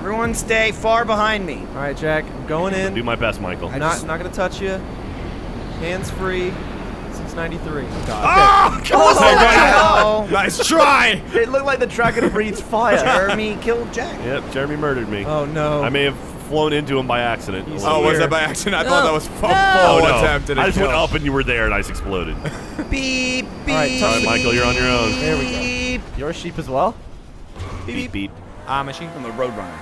Everyone stay far behind me. All right, Jack. I'm going in. Do my best, Michael. I'm not gonna touch you. Hands free. 693. Oh, come on! Oh, Nice try. It looked like the dragon breathes fire. Jeremy killed Jack. Yep, Jeremy murdered me. Oh no. I may have flown into him by accident. He's Oh, was here. that by accident? I thought that was full no. attempt at a I just went kill. up and you were there and I just exploded. Beep, beep. All right, All right, Michael, you're on your own. There we go. You're a sheep as well? Beep, beep. I'm a sheep. I'm a roadrunner.